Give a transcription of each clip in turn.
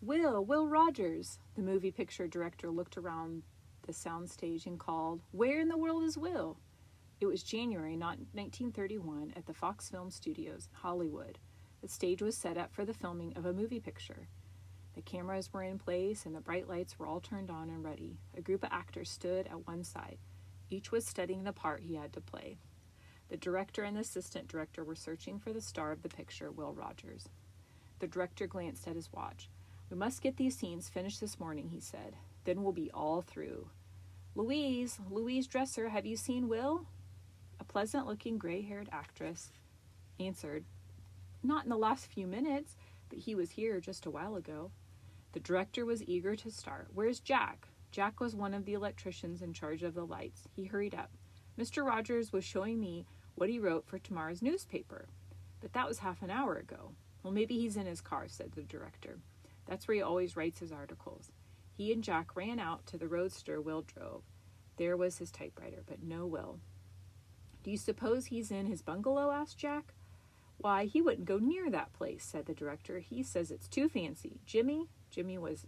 Will Rogers. The movie picture director looked around the soundstage and called, "Where in the world is Will?" It was January 1931 at the Fox Film Studios in Hollywood. The stage was set up for the filming of a movie picture. The cameras were in place and the bright lights were all turned on and ready. A group of actors stood at one side. Each was studying the part he had to play. The director and the assistant director were searching for the star of the picture, Will Rogers. The director glanced at his watch. "We must get these scenes finished this morning," he said. "Then we'll be all through. Louise Dresser, have you seen Will?" A pleasant-looking gray-haired actress answered, "Not in the last few minutes, but he was here just a while ago." The director was eager to start. "Where's Jack?" Jack was one of the electricians in charge of the lights. He hurried up. "Mr. Rogers was showing me what he wrote for tomorrow's newspaper." "But that was half an hour ago." "Well, maybe he's in his car," said the director. "That's where he always writes his articles." He and Jack ran out to the roadster Will drove. There was his typewriter, but no Will. "Do you suppose he's in his bungalow?" asked Jack. "Why, he wouldn't go near that place," said the director. "He says it's too fancy. Jimmy was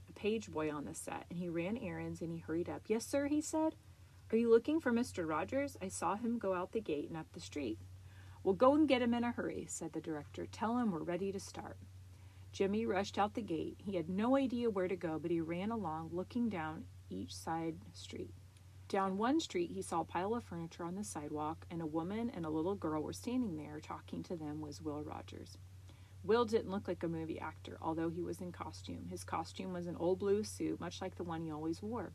a page boy on the set, and he ran errands and he hurried up. "Yes, sir," he said. "Are you looking for Mr. Rogers? I saw him go out the gate and up the street." "Well, go and get him in a hurry," said the director. "Tell him we're ready to start." Jimmy rushed out the gate. He had no idea where to go, but he ran along, looking down each side street. Down one street, he saw a pile of furniture on the sidewalk, and a woman and a little girl were standing there. Talking to them was Will Rogers. Will didn't look like a movie actor, although he was in costume. His costume was an old blue suit, much like the one he always wore.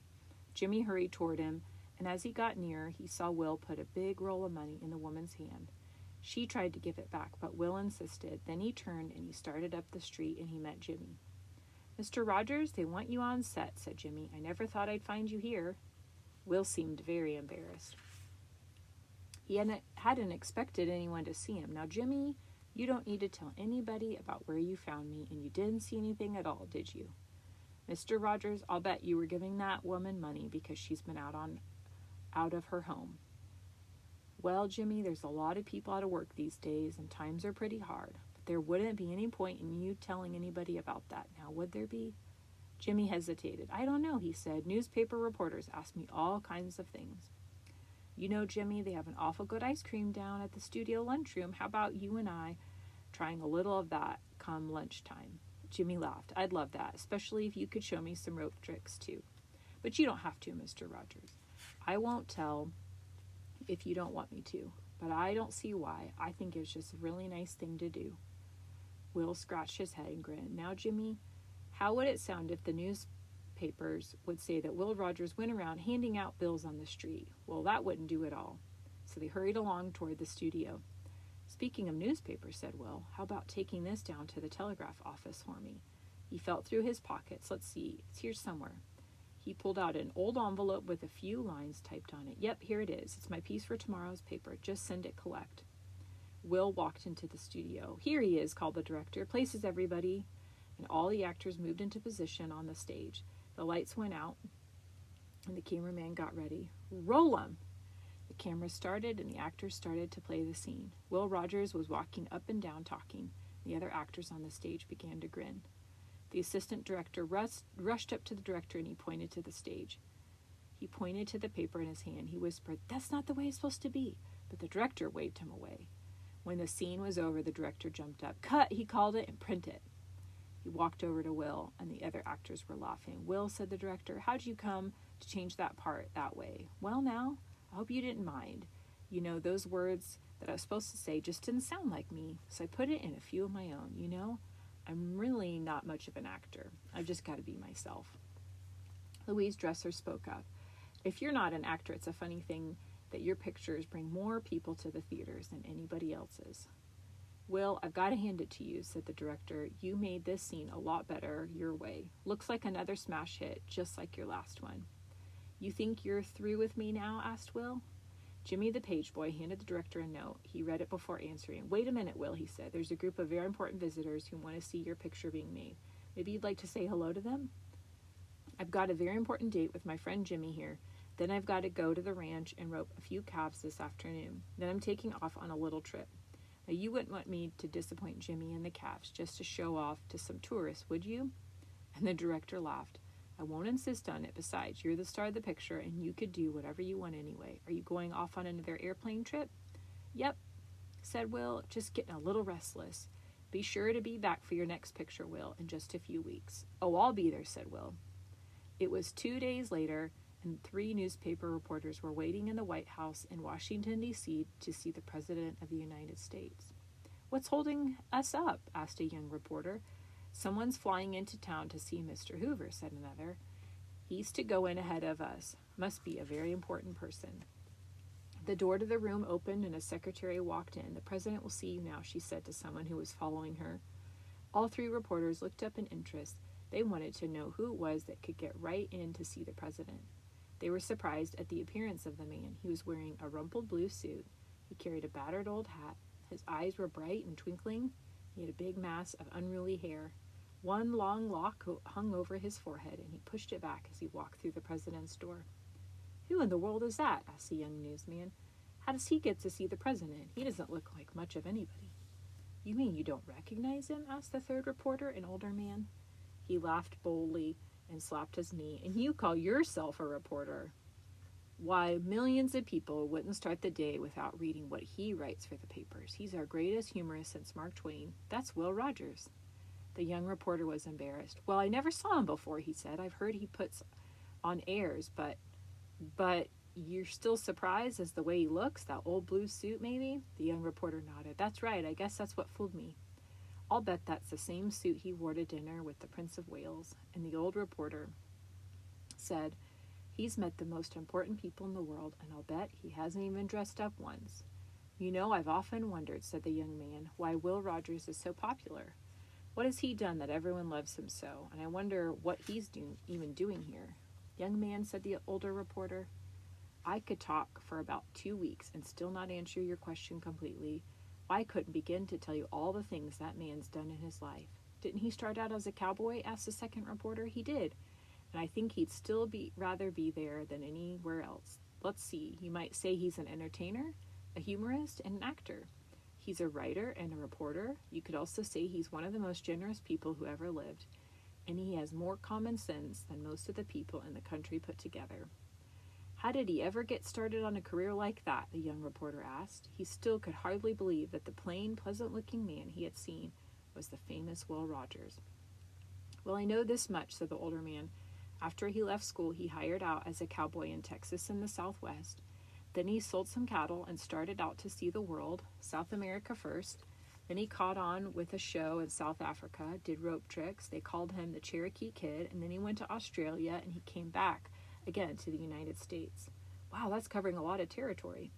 Jimmy hurried toward him, and as he got nearer, he saw Will put a big roll of money in the woman's hand. She tried to give it back, but Will insisted. Then he turned and he started up the street, and he met Jimmy. "Mr. Rogers, they want you on set," said Jimmy. "I never thought I'd find you here." Will seemed very embarrassed. He hadn't expected anyone to see him. "Now, Jimmy, you don't need to tell anybody about where you found me, and you didn't see anything at all, did you?" "Mr. Rogers, I'll bet you were giving that woman money because she's been out of her home." "Well, Jimmy, there's a lot of people out of work these days, and times are pretty hard. But there wouldn't be any point in you telling anybody about that, now would there be?" Jimmy hesitated. "I don't know," he said. "Newspaper reporters ask me all kinds of things." "You know, Jimmy, they have an awful good ice cream down at the studio lunchroom. How about you and I trying a little of that come lunchtime?" Jimmy laughed. "I'd love that, especially if you could show me some rope tricks, too. But you don't have to, Mr. Rogers. I won't tell if you don't want me to, but I don't see why. I think it's just a really nice thing to do." Will scratched his head and grinned. "Now, Jimmy, how would it sound if the newspapers would say that Will Rogers went around handing out bills on the street?" "Well, that wouldn't do at all." So they hurried along toward the studio. "Speaking of newspapers," said Will, "how about taking this down to the telegraph office for me?" He felt through his pockets. "Let's see, it's here somewhere." He pulled out an old envelope with a few lines typed on it. "Yep, here it is. It's my piece for tomorrow's paper. Just send it collect." Will walked into the studio. "Here he is," called the director. "Places, everybody." And all the actors moved into position on the stage. The lights went out, and the cameraman got ready. "Roll 'em!" The camera started, and the actors started to play the scene. Will Rogers was walking up and down talking. The other actors on the stage began to grin. The assistant director rushed up to the director, and he pointed to the stage. He pointed to the paper in his hand. He whispered, "That's not the way it's supposed to be." But the director waved him away. When the scene was over, the director jumped up. "Cut," he called it, "and print it." He walked over to Will, and the other actors were laughing. "Will," said the director, "how'd you come to change that part that way?" "Well, now, I hope you didn't mind. You know, those words that I was supposed to say just didn't sound like me, so I put it in a few of my own. You know, I'm really not much of an actor. I've just got to be myself." Louise Dresser spoke up. "If you're not an actor, it's a funny thing that your pictures bring more people to the theaters than anybody else's." "Will, I've got to hand it to you," said the director. "You made this scene a lot better your way. Looks like another smash hit, just like your last one." "You think you're through with me now?" asked Will. Jimmy, the page boy, handed the director a note. He read it before answering. "Wait a minute, Will," he said. "There's a group of very important visitors who want to see your picture being made. Maybe you'd like to say hello to them?" "I've got a very important date with my friend Jimmy here. Then I've got to go to the ranch and rope a few calves this afternoon. Then I'm taking off on a little trip. Now, you wouldn't want me to disappoint Jimmy and the calves just to show off to some tourists, would you?" And the director laughed. I won't insist on it. Besides, you're the star of the picture, and you could do whatever you want anyway. Are you going off on another airplane trip? Yep, said Will, just getting a little restless. Be sure to be back for your next picture, Will, in just a few weeks. Oh, I'll be there, said Will. It was 2 days later, and 3 newspaper reporters were waiting in the White House in Washington, D.C. to see the President of the United States. What's holding us up? Asked a young reporter. Someone's flying into town to see Mr. Hoover, said another. He's to go in ahead of us. Must be a very important person. The door to the room opened and a secretary walked in. The president will see you now, she said to someone who was following her. All 3 reporters looked up in interest. They wanted to know who it was that could get right in to see the president. They were surprised at the appearance of the man. He was wearing a rumpled blue suit. He carried a battered old hat. His eyes were bright and twinkling. He had a big mass of unruly hair. One long lock hung over his forehead, and he pushed it back as he walked through the president's door. Who in the world is that? Asked the young newsman. How does he get to see the president? He doesn't look like much of anybody. You mean you don't recognize him? Asked the 3rd reporter, an older man. He laughed boldly and slapped his knee. And you call yourself a reporter? Why, millions of people wouldn't start the day without reading what he writes for the papers. He's our greatest humorist since Mark Twain. That's Will Rogers. The young reporter was embarrassed. Well, I never saw him before, he said. I've heard he puts on airs, but you're still surprised as the way he looks? That old blue suit, maybe? The young reporter nodded. That's right. I guess that's what fooled me. I'll bet that's the same suit he wore to dinner with the Prince of Wales. And the old reporter said, he's met the most important people in the world, and I'll bet he hasn't even dressed up once. You know, I've often wondered, said the young man, why Will Rogers is so popular. What has he done that everyone loves him so? And I wonder what he's even doing here. Young man, said the older reporter, I could talk for about 2 weeks and still not answer your question completely. I couldn't begin to tell you all the things that man's done in his life. Didn't he start out as a cowboy? Asked the 2nd reporter. He did. And I think he'd still rather be there than anywhere else. Let's see. You might say he's an entertainer, a humorist, and an actor. He's a writer and a reporter. You could also say he's one of the most generous people who ever lived. And he has more common sense than most of the people in the country put together. How did he ever get started on a career like that? The young reporter asked. He still could hardly believe that the plain, pleasant-looking man he had seen was the famous Will Rogers. Well, I know this much, said the older man. After he left school, he hired out as a cowboy in Texas and the Southwest. Then he sold some cattle and started out to see the world, South America first. Then he caught on with a show in South Africa, did rope tricks. They called him the Cherokee Kid, and then he went to Australia, and he came back again to the United States. Wow, that's covering a lot of territory.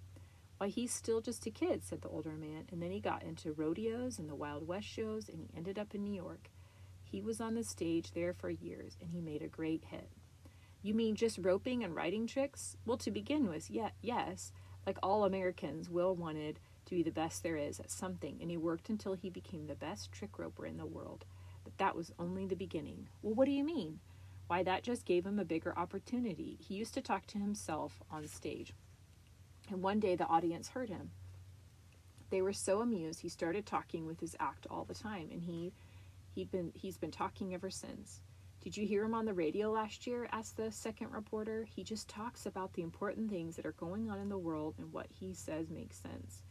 Why, he's still just a kid, said the older man, and then he got into rodeos and the Wild West shows, and he ended up in New York. He was on the stage there for years, and he made a great hit. You mean just roping and riding tricks? Well, to begin with, yes. Like all Americans, Will wanted to be the best there is at something, and he worked until he became the best trick roper in the world. But that was only the beginning. Well, what do you mean? Why, that just gave him a bigger opportunity. He used to talk to himself on stage, and one day the audience heard him. They were so amused, he started talking with his act all the time, and he's been talking ever since. Did you hear him on the radio last year? Asked the 2nd reporter. He just talks about the important things that are going on in the world, and what he says makes sense.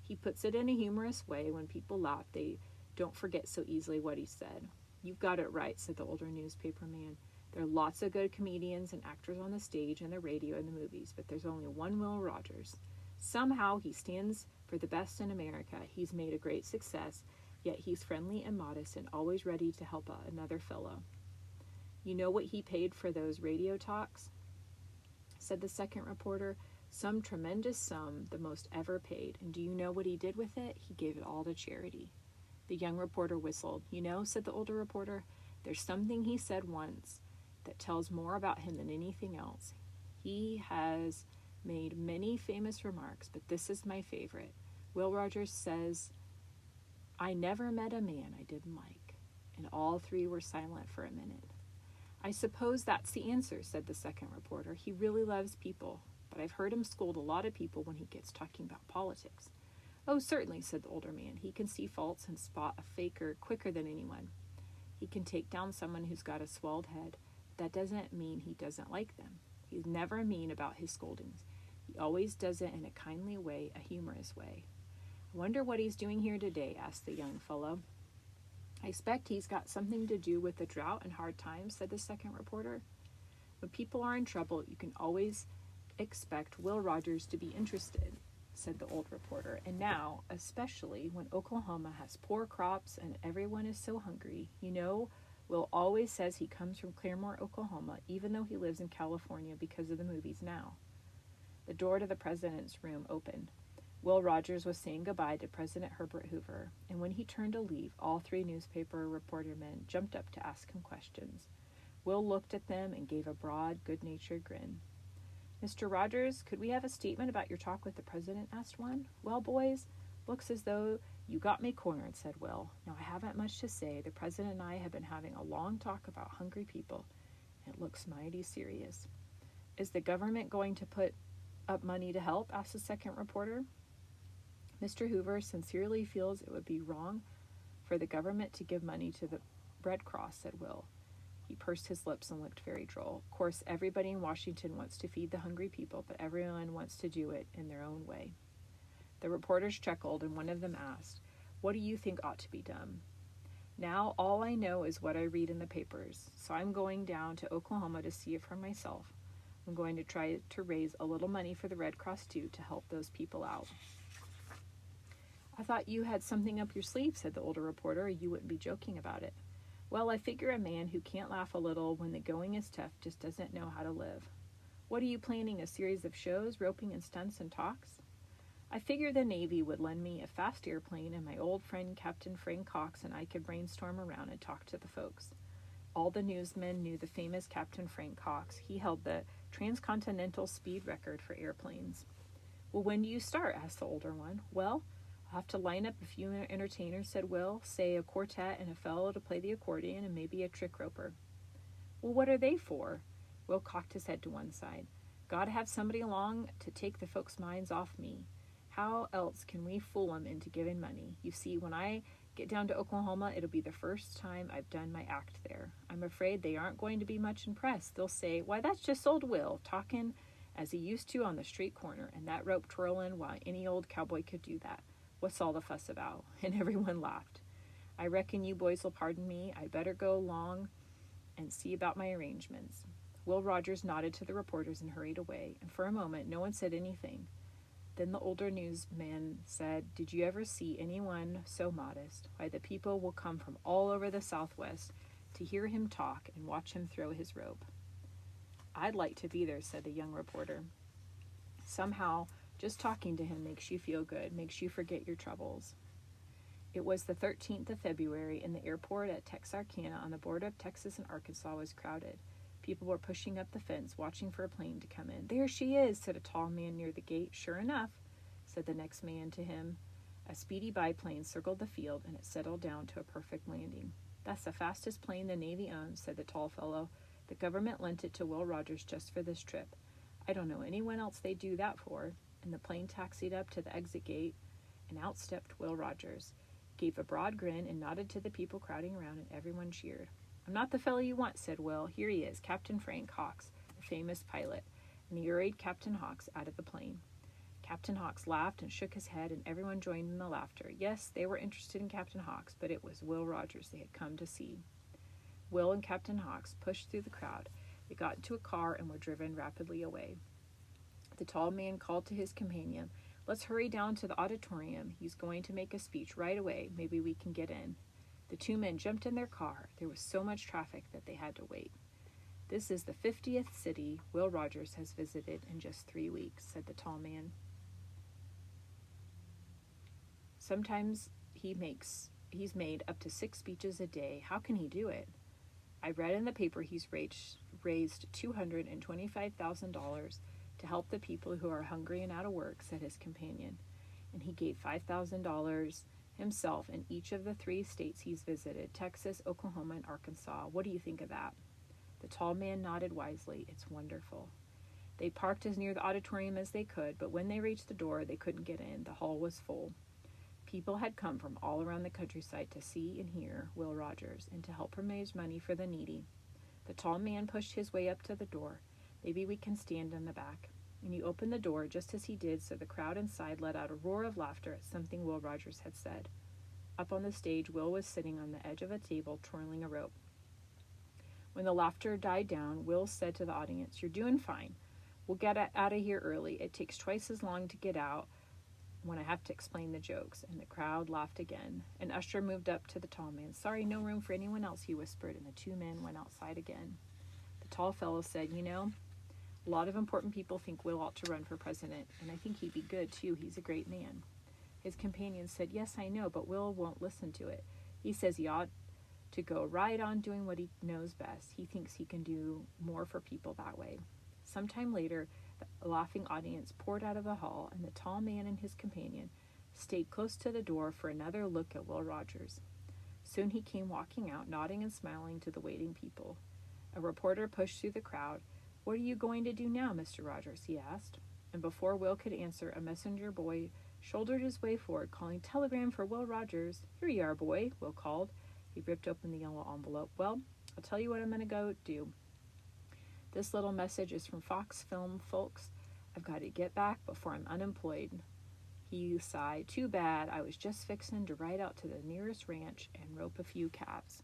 He puts it in a humorous way. When people laugh, they don't forget so easily what he said. You've got it right, said the older newspaper man. There are lots of good comedians and actors on the stage and the radio and the movies, but there's only one Will Rogers. Somehow he stands for the best in America. He's made a great success, yet he's friendly and modest and always ready to help another fellow. You know what he paid for those radio talks? Said the 2nd reporter. Some tremendous sum, the most ever paid. And do you know what he did with it? He gave it all to charity. The young reporter whistled. You know, said the older reporter, there's something he said once that tells more about him than anything else. He has made many famous remarks, but this is my favorite. Will Rogers says, I never met a man I didn't like. And all 3 were silent for a minute. I suppose that's the answer, said the 2nd reporter. He really loves people, but I've heard him scold a lot of people when he gets talking about politics. Oh, certainly, said the older man. He can see faults and spot a faker quicker than anyone. He can take down someone who's got a swelled head. That doesn't mean he doesn't like them. He's never mean about his scoldings. He always does it in a kindly way, a humorous way. I wonder what he's doing here today, asked the young fellow. I expect he's got something to do with the drought and hard times, said the second reporter. When people are in trouble, you can always expect Will Rogers to be interested, said the old reporter. And now, especially when Oklahoma has poor crops and everyone is so hungry, Will always says he comes from Claremore, Oklahoma, even though he lives in California because of the movies now. The door to the president's room opened. Will Rogers was saying goodbye to President Herbert Hoover, and when he turned to leave, all three newspaper reporter men jumped up to ask him questions. Will looked at them and gave a broad, good-natured grin. Mr. Rogers, could we have a statement about your talk with the president? Asked one. Well, boys, looks as though you got me cornered, said Will. Now, I haven't much to say. The president and I have been having a long talk about hungry people. It looks mighty serious. Is the government going to put up money to help? Asked the second reporter. Mr. Hoover sincerely feels it would be wrong for the government to give money to the Red Cross, said Will. He pursed his lips and looked very droll. Of course, everybody in Washington wants to feed the hungry people, but everyone wants to do it in their own way. The reporters chuckled, and one of them asked, What do you think ought to be done? Now, all I know is what I read in the papers, so I'm going down to Oklahoma to see it for myself. I'm going to try to raise a little money for the Red Cross, too, to help those people out. I thought you had something up your sleeve, said the older reporter. You wouldn't be joking about it. Well, I figure a man who can't laugh a little when the going is tough just doesn't know how to live. What are you planning, a series of shows, roping and stunts and talks? I figure the Navy would lend me a fast airplane and my old friend Captain Frank Cox and I could brainstorm around and talk to the folks. All the newsmen knew the famous Captain Frank Cox. He held the transcontinental speed record for airplanes. Well, when do you start? Asked the older one. Well, I'll have to line up a few entertainers, said Will, say a quartet and a fellow to play the accordion and maybe a trick roper. Well, what are they for? Will cocked his head to one side. Gotta have somebody along to take the folks' minds off me. How else can we fool 'em into giving money? You see, when I get down to Oklahoma, it'll be the first time I've done my act there. I'm afraid they aren't going to be much impressed. They'll say, why, that's just old Will, talking as he used to on the street corner, and that rope twirling, why, any old cowboy could do that. What's all the fuss about? And everyone laughed. I reckon you boys will pardon me. I'd better go along and see about my arrangements. Will Rogers nodded to the reporters and hurried away, and for a moment no one said anything. Then the older newsman said, Did you ever see anyone so modest? Why, the people will come from all over the Southwest to hear him talk and watch him throw his rope. I'd like to be there, said the young reporter. Somehow, just talking to him makes you feel good, makes you forget your troubles. It was the 13th of February, and the airport at Texarkana on the border of Texas and Arkansas was crowded. People were pushing up the fence, watching for a plane to come in. There she is, said a tall man near the gate. Sure enough, said the next man to him. A speedy biplane circled the field, and it settled down to a perfect landing. That's the fastest plane the Navy owns, said the tall fellow. The government lent it to Will Rogers just for this trip. I don't know anyone else they'd do that for. And the plane taxied up to the exit gate, and out stepped Will Rogers, gave a broad grin, and nodded to the people crowding around, and everyone cheered. I'm not the fellow you want, said Will. Here he is, Captain Frank Hawks, the famous pilot. And he hurried Captain Hawks out of the plane. Captain Hawks laughed and shook his head, and everyone joined in the laughter. Yes, they were interested in Captain Hawks, but it was Will Rogers they had come to see. Will and Captain Hawks pushed through the crowd. They got into a car and were driven rapidly away. The tall man called to his companion, Let's hurry down to the auditorium. He's going to make a speech right away. Maybe we can get in. The two men jumped in their car. There was so much traffic that they had to wait. This is the 50th city Will Rogers has visited in just 3 weeks, said the tall man. Sometimes he's made up to 6 speeches a day. How can he do it? I read in the paper he's raised $225,000 to help the people who are hungry and out of work, said his companion. And he gave $5,000 himself in each of the 3 states he's visited, Texas, Oklahoma, and Arkansas. What do you think of that? The tall man nodded wisely. It's wonderful. They parked as near the auditorium as they could, but when they reached the door, they couldn't get in. The hall was full. People had come from all around the countryside to see and hear Will Rogers and to help him raise money for the needy. The tall man pushed his way up to the door. Maybe we can stand in the back. And he opened the door just as he did, so the crowd inside let out a roar of laughter at something Will Rogers had said. Up on the stage, Will was sitting on the edge of a table, twirling a rope. When the laughter died down, Will said to the audience, "You're doing fine. We'll get out of here early. It takes twice as long to get out when I have to explain the jokes." And the crowd laughed again. An usher moved up to the tall man. "Sorry, no room for anyone else," he whispered, and the two men went outside again. The tall fellow said, "You know, a lot of important people think Will ought to run for president, and I think he'd be good, too. He's a great man." His companion said, "Yes, I know, but Will won't listen to it. He says he ought to go right on doing what he knows best. He thinks he can do more for people that way." Sometime later, the laughing audience poured out of the hall, and the tall man and his companion stayed close to the door for another look at Will Rogers. Soon he came walking out, nodding and smiling to the waiting people. A reporter pushed through the crowd. "What are you going to do now, Mr. Rogers?" he asked. And before Will could answer, a messenger boy shouldered his way forward, calling, "Telegram for Will Rogers." "Here you are, boy," Will called. He ripped open the yellow envelope. "Well, I'll tell you what I'm going to go do. This little message is from Fox Film, folks. I've got to get back before I'm unemployed." He sighed. "Too bad. I was just fixing to ride out to the nearest ranch and rope a few calves."